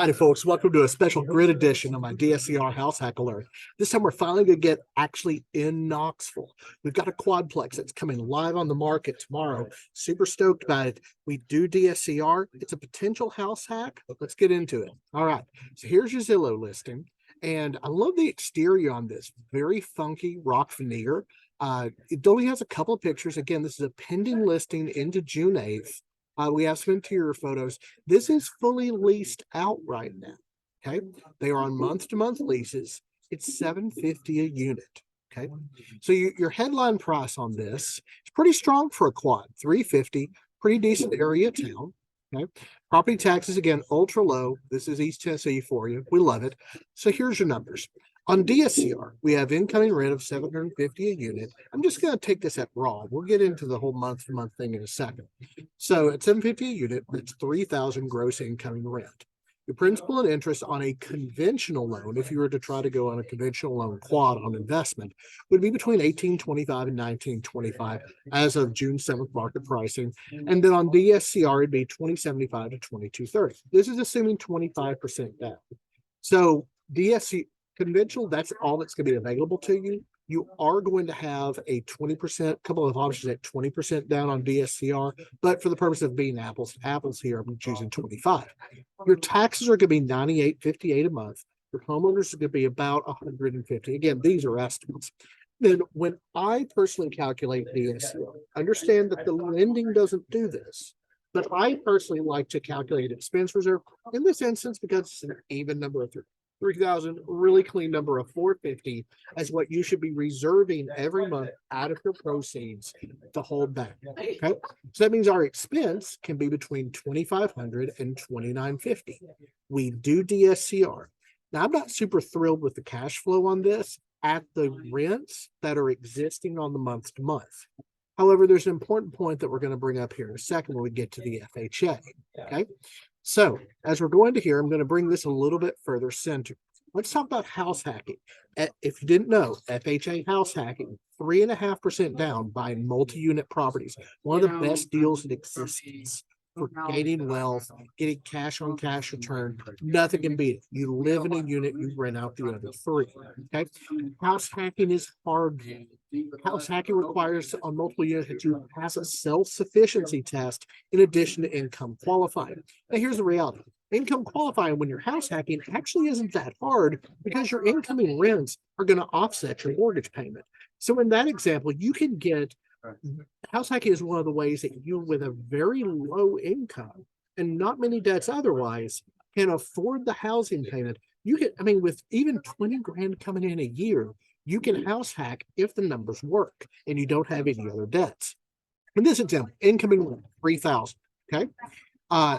Hi, folks. Welcome to a special grid edition of my DSCR house hack alert. This time we're finally going to get actually in Knoxville. We've got a quadplex that's coming live on the market tomorrow. Super stoked about it. We do DSCR. It's a potential house hack. Let's get into it. All right. So here's your Zillow listing. And I love the exterior on this. Very funky rock veneer. It only has a couple of pictures. Again, this is a pending listing into June 8th. We have some interior photos. This is fully leased out right now. Okay, they are on month-to-month leases. It's $750 a unit. Okay, so your headline price on this is pretty strong for a quad. $350, pretty decent area town. Okay, property taxes again ultra low. This is East Tennessee for you. We love it. So here's your numbers. On DSCR, we have incoming rent of $750 a unit. I'm just going to take this at raw. We'll get into the whole month-to-month thing in a second. So at $750 a unit, that's $3,000 gross incoming rent. Your principal and interest on a conventional loan, if you were to try to go on a conventional loan quad on investment, would be between $1,825 and $1,925 as of June 7th market pricing. And then on DSCR, it'd be $2,075 to $2,230. This is assuming 25% down. So DSCR conventional, that's all that's going to be available to you. You are going to have a 20%, couple of options at 20% down on DSCR, but for the purpose of being apples to apples here, I'm choosing 25. Your taxes are going to be $98.58 a month. Your homeowners are going to be about $150. Again, these are estimates. Then when I personally calculate DSCR, understand that the lending doesn't do this. But I personally like to calculate expense reserve in this instance because it's an even number of 3,000, really clean number of $450 as what you should be reserving every month out of your proceeds to hold back. Okay, so that means our expense can be between $2,500 and $2,950. We do DSCR. Now, I'm not super thrilled with the cash flow on this at the rents that are existing on the month to month. However, there's an important point that we're going to bring up here in a second when we get to the FHA. Okay. So as we're going to here, I'm going to bring this a little bit further centered. Let's talk about house hacking. If you didn't know, FHA house hacking, 3.5% down buying multi-unit properties. One of the best deals in existence for gaining wealth, getting cash on cash return. Nothing can beat it. You live in a unit, you rent out the other three. Okay. House hacking is hard. House hacking requires on multiple units that you pass a self-sufficiency test in addition to income qualifying. Now, here's the reality. Income qualifying when you're house hacking actually isn't that hard because your incoming rents are going to offset your mortgage payment. So in that example, you can get house hacking is one of the ways that you with a very low income and not many debts otherwise can afford the housing payment. You can, I mean, with even 20 grand coming in a year, you can house hack if the numbers work and you don't have any other debts. In this example, incoming rent, 3,000. Okay.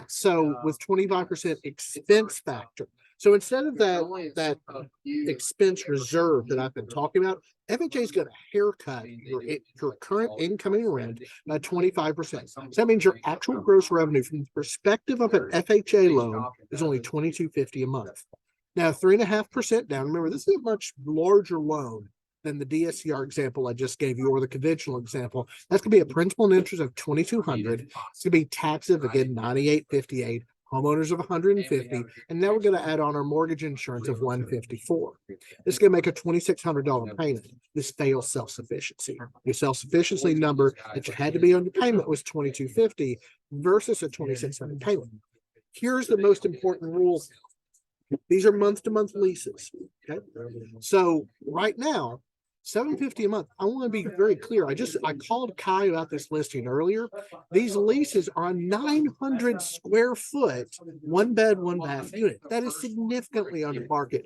So with 25% expense factor. So instead of that expense reserve that I've been talking about, FHA is going to haircut your current incoming rent by 25%. So that means your actual gross revenue from the perspective of an FHA loan is only $2,250 a month. Now, 3.5% down. Remember, this is a much larger loan than the DSCR example I just gave you or the conventional example. That's going to be a principal and interest of $2,200. It's going to be taxes again, $98.58. Homeowners of $150, and now we're going to add on our mortgage insurance of $154. This is going to make a $2,600 payment. This fails self-sufficiency. Your self-sufficiency number that you had to be on your payment was $2,250 versus a $2,600 payment. Here's the most important rule. These are month-to-month leases. Okay, so right now, $750 a month. I want to be very clear. I called Kai about this listing earlier. These leases are a 900 square foot, one bed, one bath unit. That is significantly under market.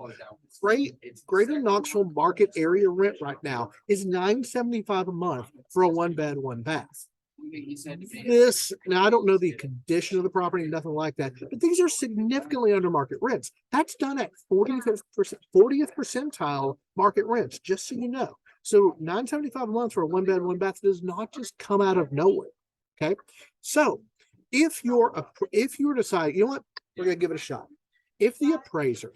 Greater Knoxville market area rent right now is $975 a month for a one bed, one bath. This now I don't know the condition of the property, nothing like that, but these are significantly under market rents. That's done at 40th percentile market rents, just so you know. So $975 a month for a one bed, one bath does not just come out of nowhere. Okay, so if you decide, you know what, we're gonna give it a shot. If the appraiser,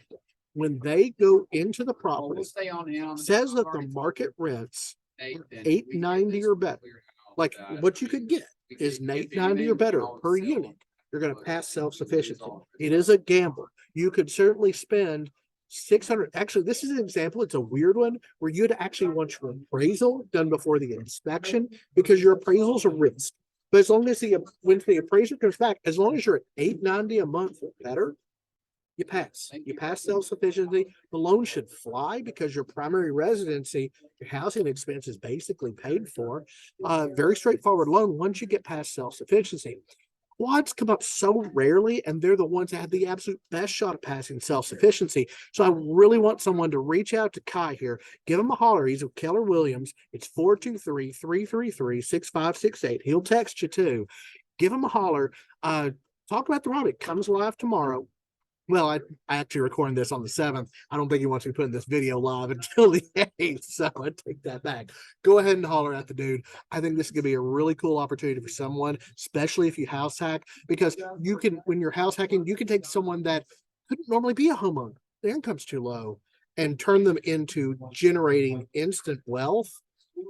when they go into the property, says that the market rents $890 or better, like what you could get is $890 or better per unit. you're going to pass self-sufficiency. It is a gamble. You could certainly spend 600. Actually, this is an example. It's a weird one where you'd actually want your appraisal done before the inspection because your appraisal's a risk. But as long as when the appraiser comes back, as long as you're at $890 a month or better, you pass. You pass self-sufficiency. The loan should fly because your primary residency, your housing expense is basically paid for. Very straightforward loan once you get past self-sufficiency. Quads come up so rarely, and they're the ones that have the absolute best shot of passing self-sufficiency. So I really want someone to reach out to Kai here. Give him a holler. He's with Keller Williams. It's 423-333-6568. He'll text you too. Give him a holler. Talk about the ride. It comes live tomorrow. Well, I actually recording this on the 7th. I don't think he wants me putting this video live until the 8th, so I take that back. Go ahead and holler at the dude. I think this is going to be a really cool opportunity for someone, especially if you house hack, because you can, when you're house hacking, you can take someone that couldn't normally be a homeowner, their income's too low, and turn them into generating instant wealth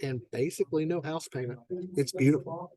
and basically no house payment. It's beautiful.